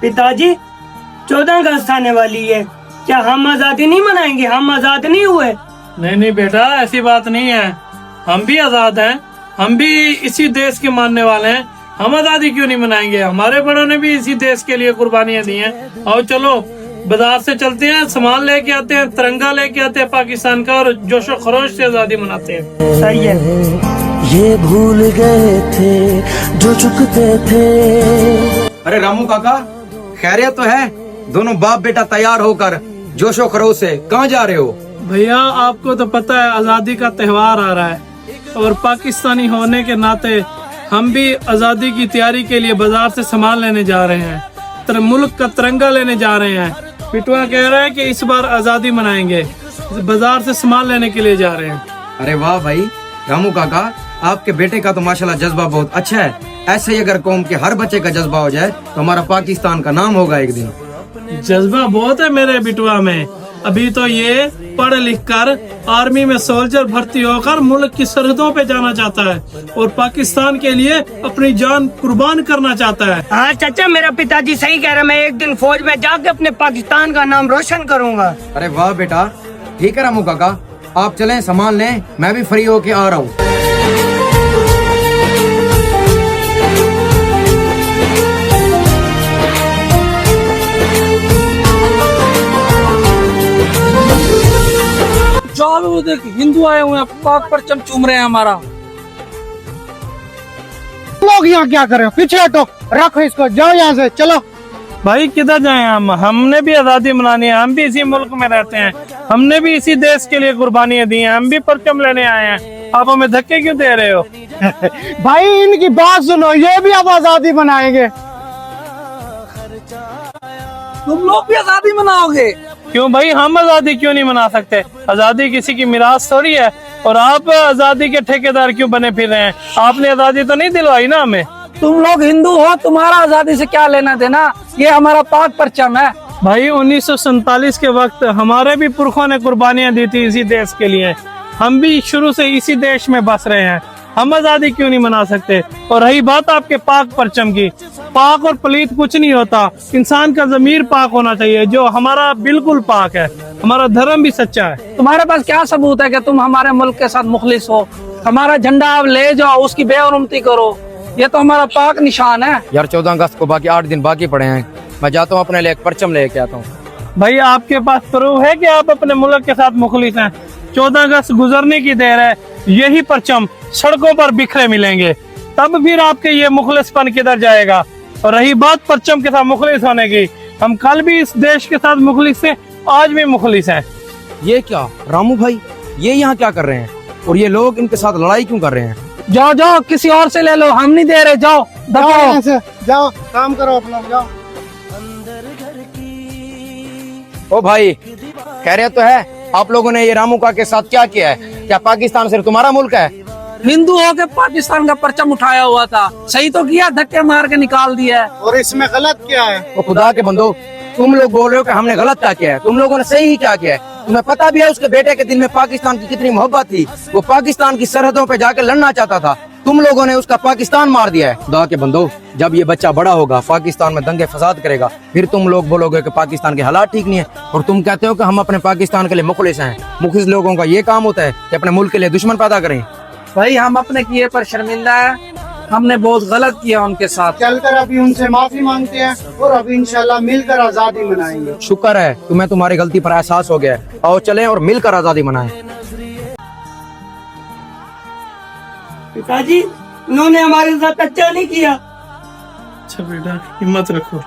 पिताजी 14 अगस्त आने वाली है, क्या हम आजादी नहीं मनाएंगे? हम आजाद नहीं हुए? नहीं नहीं बेटा, ऐसी बात नहीं है। हम भी आजाद हैं, हम भी इसी देश के मानने वाले हैं। हम आजादी क्यों नहीं मनाएंगे? हमारे बड़ों ने भी इसी देश के लिए कुर्बानियां दी हैं। और चलो बाजार से चलते हैं, सामान लेके आते हैं, तिरंगा लेके आते हैं पाकिस्तान का, और जोशो खरोश से आजादी मनाते हैं। सही है। ये भूल गए थे जो चुकते थे। अरे रामू काका, खैरियत तो है? दोनों बाप बेटा तैयार होकर जोशो खरोश से कहाँ जा रहे हो? भैया आपको तो पता है आजादी का त्योहार आ रहा है, और पाकिस्तानी होने के नाते हम भी आजादी की तैयारी के लिए बाजार से सामान लेने जा रहे हैं। मुल्क का तिरंगा लेने जा रहे हैं। पिटुआ कह रहा है कि इस बार आजादी मनाएंगे, बाजार से सामान लेने के लिए जा रहे हैं। अरे वाह भाई रामू काका, आपके बेटे का तो माशाल्लाह जज्बा बहुत अच्छा है। ऐसे ही अगर कौम के हर बच्चे का जज्बा हो जाए तो हमारा पाकिस्तान का नाम होगा एक दिन। जज्बा बहुत है मेरे बिटुआ में। अभी तो ये पढ़ लिख कर आर्मी में सोल्जर भर्ती होकर मुल्क की सरहदों पे जाना चाहता है, और पाकिस्तान के लिए अपनी जान कुर्बान करना चाहता है। हाँ चाचा, मेरा पिताजी सही कह रहा है। मैं एक दिन फौज में जाके अपने पाकिस्तान का नाम रोशन करूंगा। अरे वाह बेटा, ठीक है रामू काका, आप चलें सामान लें, मैं भी फ्री होके आ रहा हूँ। वो देख हिंदू आए हुए हैं, पाक परचम चूम रहे हैं हमारा। लोग यहाँ क्या कर रहे हो? पीछे हटो, रखो इसको, जाओ यहाँ से, चलो। भाई किधर जाएं हम? हमने भी आजादी मनानी है, हम भी इसी मुल्क में रहते हैं, हमने भी इसी देश के लिए कुर्बानियां दी हैं, हम भी परचम लेने आए हैं। आप हमें धक्के क्यों दे रहे हो? भाई इनकी बात सुनो, ये भी अब आजादी मनाएंगे। तुम लोग भी आजादी मनाओगे? क्यों भाई, हम आजादी क्यों नहीं मना सकते? आजादी किसी की मिरास थोड़ी है। और आप आजादी के ठेकेदार क्यों बने फिर रहे हैं? आपने आजादी तो नहीं दिलवाई ना हमें। तुम लोग हिंदू हो, तुम्हारा आजादी से क्या लेना देना? ये हमारा पाक परचम है। भाई 1947 के वक्त हमारे भी पुरखों ने कुर्बानियां दी थी इसी देश के लिए। हम भी शुरू से इसी देश में बस रहे हैं, हम आजादी क्यों नहीं मना सकते? और रही बात आपके पाक परचम की, पाक और पलीत कुछ नहीं होता। इंसान का ज़मीर पाक होना चाहिए, जो हमारा बिल्कुल पाक है। हमारा धर्म भी सच्चा है। तुम्हारे पास क्या सबूत है कि तुम हमारे मुल्क के साथ मुखलिस हो? हमारा झंडा आप ले जाओ, उसकी बेहरमती करो, ये तो हमारा पाक निशान है। यार 14 अगस्त को बाकी 8 दिन बाकी पड़े हैं, मैं जाता हूँ अपने लिए एक परचम लेके आता हूँ। भाई आपके पास प्रूफ है कि आप अपने मुल्क के साथ मुखलिस हैं? 14 अगस्त गुजरने की देर है, यही परचम सड़कों पर बिखरे मिलेंगे, तब फिर आपके ये मुखलिसपन किधर जाएगा? और रही बात परचम के साथ मुखलिस होने की, हम कल भी इस देश के साथ मुखलिस थे, आज भी मुखलिस हैं। ये क्या रामू भाई, ये यहाँ क्या कर रहे हैं? और ये लोग इनके साथ लड़ाई क्यों कर रहे हैं? जाओ जाओ, किसी और से ले लो, हम नहीं दे रहे। जाओ जाओ यहाँ से, जाओ काम करो अपना, जाओ। ओ भाई, खैरियत तो है? आप लोगों ने ये रामू का के साथ क्या किया है? क्या पाकिस्तान सिर्फ तुम्हारा मुल्क है? हिंदू होके पाकिस्तान का परचम उठाया हुआ था, सही तो किया, धक्के मार के निकाल दिया है। और इसमें गलत क्या है? वो खुदा के बंदो, तुम लोग बोल रहे हो कि हमने गलत क्या किया है? तुम लोगों ने सही ही क्या किया है? तुम्हें पता भी है उसके बेटे के दिल में पाकिस्तान की कितनी मोहब्बत थी। वो पाकिस्तान की सरहदों पे जाकर लड़ना चाहता था, तुम लोगों ने उसका पाकिस्तान मार दिया है। खुदा के बंदो, जब ये बच्चा बड़ा होगा, पाकिस्तान में दंगे फसाद करेगा, फिर तुम लोग बोलोगे कि पाकिस्तान के हालात ठीक नहीं है, और तुम कहते हो कि हम अपने पाकिस्तान के लिए मुखलिस हैं। मुखलिस लोगों का ये काम होता है कि अपने मुल्क के लिए दुश्मन पैदा करें। भाई हम अपने किए पर शर्मिंदा है, हमने बहुत गलत किया उनके साथ। चलकर अभी उनसे माफी मांगते हैं, और अभी इंशाल्लाह मिलकर आजादी मनाएंगे। शुक्र है तुम्हें तुम्हारी गलती पर एहसास हो गया है। आओ चलें और मिलकर आजादी मनाएं। पिताजी, उन्होंने हमारे साथ अच्छा नहीं किया। अच्छा बेटा, हिम्मत रखो।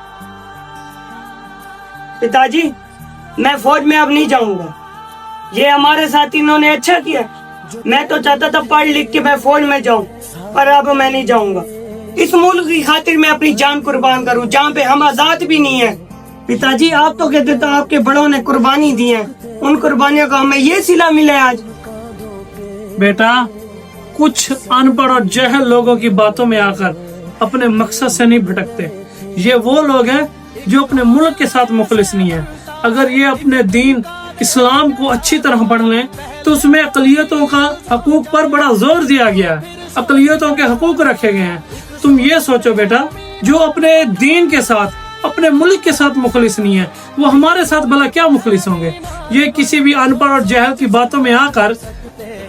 पिताजी, मैं फौज में अब नहीं जाऊंगा। ये हमारे साथ इन्होंने अच्छा किया। मैं तो चाहता था पढ़ लिख के मैं फौज में जाऊं, पर अब मैं नहीं जाऊंगा। इस मुल्क की खातिर मैं अपनी जान कुर्बान करूं, जहाँ पे हम आजाद भी नहीं है। पिताजी, आप तो कहते थे आपके बड़ों ने कुर्बानी दी है, उन कुर्बानियों का हमें ये सिला मिला है आज। बेटा, कुछ अनपढ़ और जहल लोगों की बातों में आकर अपने मकसद से नहीं भटकते। ये वो लोग हैं जो अपने मुल्क के साथ मुखलिस नहीं है। अगर ये अपने दीन इस्लाम को अच्छी तरह पढ़ लें तो उसमें अक़लियतों का हकूक पर बड़ा जोर दिया गया है, अक़लियतों के हकूक रखे गए हैं। तुम ये सोचो बेटा, जो अपने दीन के साथ अपने मुल्क के साथ मुखलिस नहीं है, वो हमारे साथ भला क्या मुखलिस होंगे। ये किसी भी अनपढ़ और जहल की बातों में आकर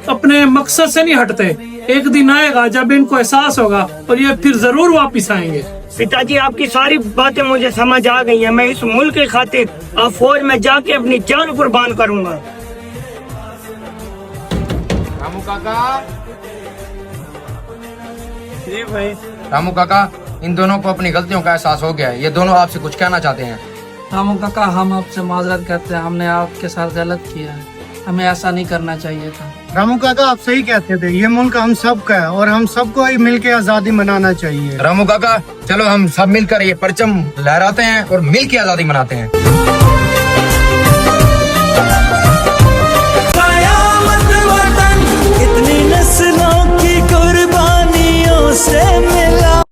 अपने मकसद से नहीं हटते। एक दिन आएगा जब इनको एहसास होगा और ये फिर जरूर वापिस आएंगे। पिताजी आपकी सारी बातें मुझे समझ आ गई हैं। मैं इस मुल्क के खातिर अब फौज में जाके अपनी जान कुर्बान करूंगा। रामू काका, जी भाई। रामू काका, इन दोनों को अपनी गलतियों का एहसास हो गया है। ये दोनों आपसे कुछ कहना चाहते हैं। रामू काका, हम आपसे माजरत करते हैं, हमने आपके साथ गलत किया है, हमें ऐसा नहीं करना चाहिए था। रामू काका आप सही कहते थे, ये मुल्क हम सब का है और हम सबको ही मिलके आजादी मनाना चाहिए। रामू काका, चलो हम सब मिलकर ये परचम लहराते हैं और मिल के आजादी मनाते हैं। कितनी नस्लों की कुर्बानियों से